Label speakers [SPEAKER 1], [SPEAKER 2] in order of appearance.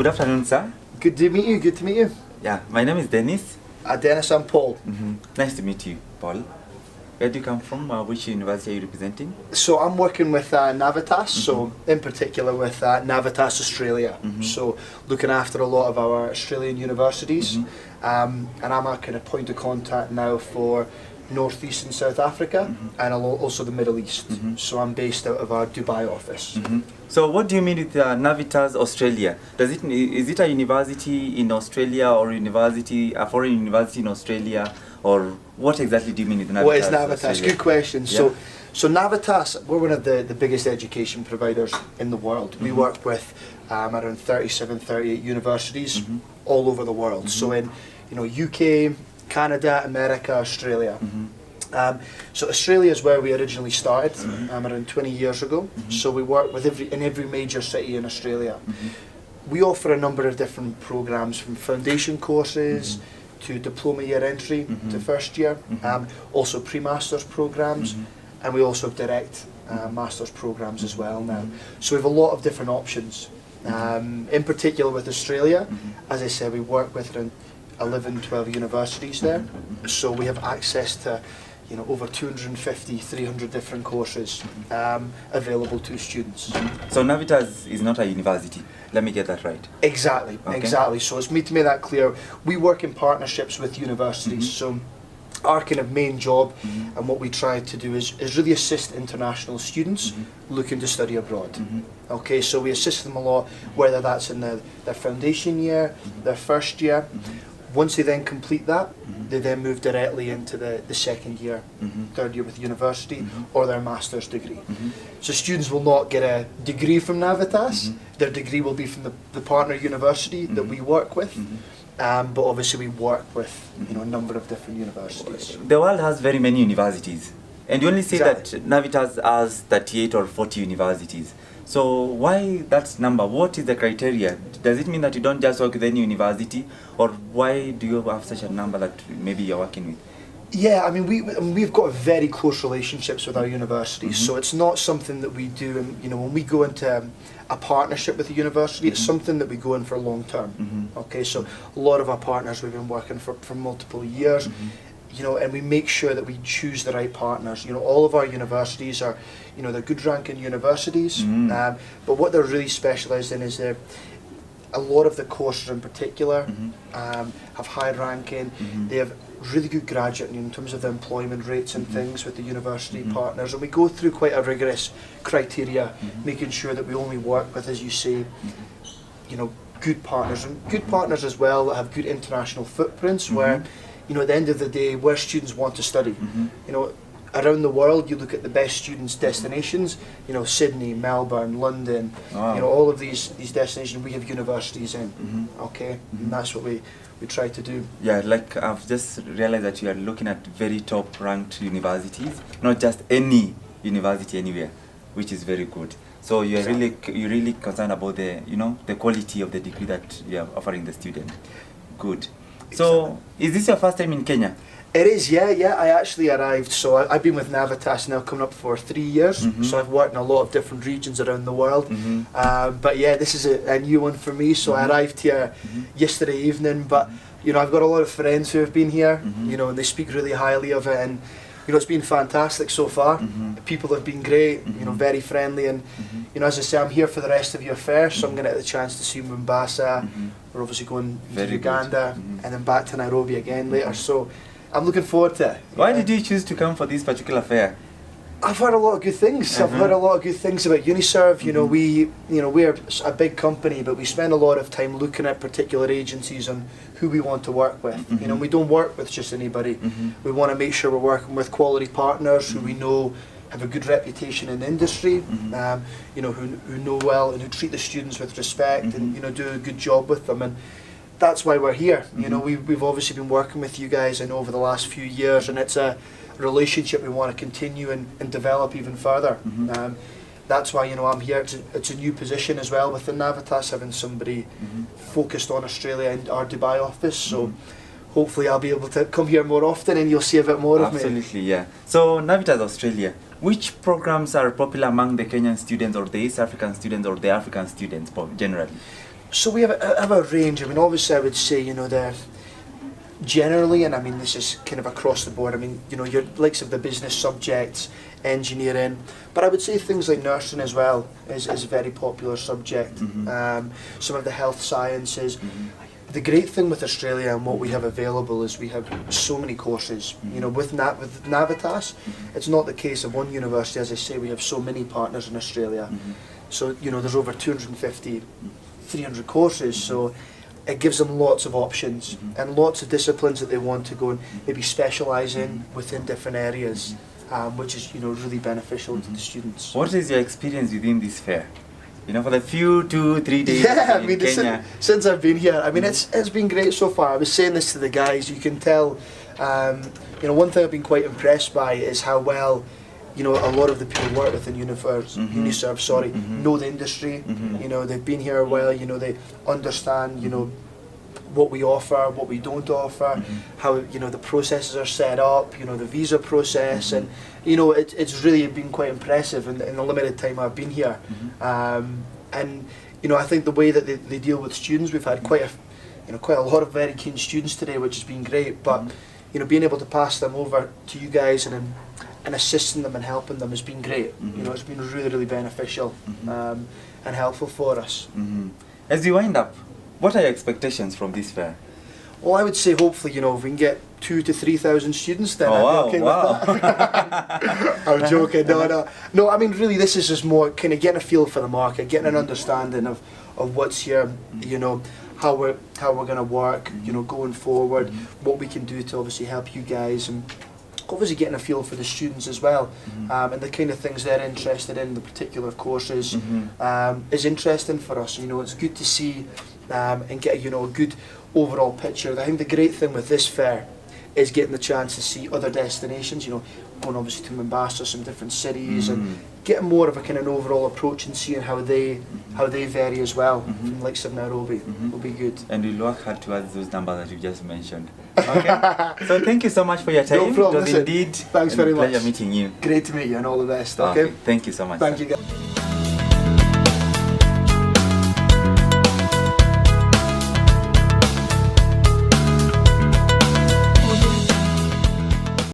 [SPEAKER 1] Good afternoon, sir.
[SPEAKER 2] Good to meet you. Good to meet you.
[SPEAKER 1] Yeah, my name is Dennis.
[SPEAKER 2] Dennis, I'm Paul.
[SPEAKER 1] Nice to meet you, Paul. Where do you come from? Which university are you representing?
[SPEAKER 2] So I'm working with Navitas, so in particular with Navitas Australia. So looking after a lot of our Australian universities, and I'm a kind of point of contact now for North East and South Africa, and also the Middle East. So I'm based out of our Dubai office.
[SPEAKER 1] So what do you mean with Navitas Australia? Is it a university in Australia or a foreign university in Australia, or what exactly do you mean with Navitas?
[SPEAKER 2] What is Navitas?
[SPEAKER 1] Australia?
[SPEAKER 2] Good question.
[SPEAKER 1] Yeah.
[SPEAKER 2] So Navitas, we're one of the biggest education providers in the world. We work with around 37, 38 universities all over the world. So in UK, Canada, America, Australia. So Australia is where we originally started around 20 years ago. So we work with every major city in Australia. We offer a number of different programs, from foundation courses to diploma year entry to first year, also pre-masters programs, and we also have direct masters programs as well now. So we have a lot of different options. In particular with Australia, as I said, we work with around 11, 12 universities there, so we have access to over 250, 300 different courses available to students.
[SPEAKER 1] So Navitas is not a university. Let me get that right.
[SPEAKER 2] Exactly,
[SPEAKER 1] Okay.
[SPEAKER 2] exactly. So it's me to make that clear. We work in partnerships with universities. So our kind of main job and what we try to do is really assist international students looking to study abroad. Okay, so we assist them a lot, whether that's in their foundation year, their first year. Once they then complete that, they then move directly into the second year, third year with university, or their master's degree. So students will not get a degree from Navitas, their degree will be from the partner university that we work with, but obviously we work with a number of different universities.
[SPEAKER 1] The world has very many universities, and you only say
[SPEAKER 2] Exactly.
[SPEAKER 1] that Navitas has 38 or 40 universities. So why that number? What is the criteria? Does it mean that you don't just work with any university, or why do you have such a number that maybe you're working with?
[SPEAKER 2] Yeah, I mean we've got very close relationships with our universities, so it's not something that we do. And when we go into a partnership with a university, it's something that we go in for long term. Okay, so a lot of our partners we've been working for multiple years. And we make sure that we choose the right partners. All of our universities are, they're good ranking universities, but what they're really specialised in is a lot of the courses in particular have high ranking. They have really good graduate in terms of the employment rates and things with the university partners, and we go through quite a rigorous criteria, making sure that we only work with, as you say, good partners, and good partners as well that have good international footprints where at the end of the day, where students want to study. Around the world, you look at the best students' destinations. Sydney, Melbourne, London. All of these destinations we have universities in. Okay, and that's what we try to do.
[SPEAKER 1] Yeah, like I've just realized that you are looking at very top ranked universities, not just any university anywhere, which is very good. So you're really concerned about the quality of the degree that you are offering the student. Good. So, is this your first time in Kenya?
[SPEAKER 2] It is, yeah. I actually arrived, so I've been with Navitas now coming up for 3 years, so I've worked in a lot of different regions around the world. But yeah, this is a new one for me, so I arrived here yesterday evening, but I've got a lot of friends who have been here, and they speak really highly of it, and it's been fantastic so far. People have been great, very friendly, and as I say, I'm here for the rest of your fair, so I'm going to get the chance to see Mombasa. We're obviously going to Uganda and then back to Nairobi again later, so I'm looking forward to it.
[SPEAKER 1] Why did you choose to come for this particular fair?
[SPEAKER 2] I've heard a lot of good things. I've heard a lot of good things about Uniserv. We're a big company, but we spend a lot of time looking at particular agencies and who we want to work with. We don't work with just anybody. We want to make sure we're working with quality partners who we know have a good reputation in the industry, who know well and who treat the students with respect and do a good job with them. And that's why we're here. We've obviously been working with you guys over the last few years, and it's a relationship we want to continue and develop even further. That's why I'm here. It's a new position as well within Navitas, having somebody focused on Australia and our Dubai office. So hopefully I'll be able to come here more often and you'll see a bit more of me.
[SPEAKER 1] Absolutely, yeah. So Navitas Australia, which programs are popular among the Kenyan students or the East African students or the African students generally?
[SPEAKER 2] So we have a range. I mean, obviously I would say, you know, generally, and I mean this is kind of across the board, I mean, you know, your likes of the business subjects, engineering, but I would say things like nursing as well is a very popular subject. Some of the health sciences. The great thing with Australia and what we have available is we have so many courses. You know, with Navitas, it's not the case of one university. As I say, we have so many partners in Australia. So, you know, there's over 250, 300 courses. So it gives them lots of options and lots of disciplines that they want to go and maybe specialise in within different areas, which is, you know, really beneficial to the students.
[SPEAKER 1] What is your experience within this fair? You know, for the few 2-3 days
[SPEAKER 2] Yeah, I
[SPEAKER 1] in
[SPEAKER 2] mean,
[SPEAKER 1] Kenya.
[SPEAKER 2] since I've been here, I mean, it's been great so far. I was saying this to the guys. You can tell, you know, one thing I've been quite impressed by is how well, you know, a lot of the people who work within Uniserv, know the industry. You know, they've been here a while. You know, they understand, you know, what we offer, what we don't offer, how, you know, the processes are set up, you know, the visa process, and, you know, it's really been quite impressive in the limited time I've been here. And, you know, I think the way that they deal with students, we've had quite a lot of very keen students today, which has been great, but, you know, being able to pass them over to you guys and assisting them and helping them has been great. You know, it's been really, really beneficial and helpful for us.
[SPEAKER 1] As you wind up, what are your expectations from this fair?
[SPEAKER 2] Well, I would say hopefully, you know, if we can get 2,000 to 3,000 students, then I'd be okay with that. I'm joking. No. I mean, really, this is just more kind of getting a feel for the market, getting an understanding of what's here. You know, how we're going to work. You know, going forward, what we can do to obviously help you guys, and obviously getting a feel for the students as well, and the kind of things they're interested in, the particular courses, is interesting for us. You know, it's good to see and get, you know, a good overall picture. I think the great thing with this fair is getting the chance to see other destinations. You know, going obviously to Mombasa, some different cities, and getting more of a kind of an overall approach and seeing how they vary as well from the likes of Nairobi will be good.
[SPEAKER 1] And we'll work hard towards those numbers that you just mentioned. Okay. So thank you so much for your time.
[SPEAKER 2] No problem.
[SPEAKER 1] It was indeed
[SPEAKER 2] Thanks very much.
[SPEAKER 1] Pleasure meeting you.
[SPEAKER 2] Great to meet you and all the best.
[SPEAKER 1] Okay.
[SPEAKER 2] Okay.
[SPEAKER 1] Thank you so much.
[SPEAKER 2] Thank you guys.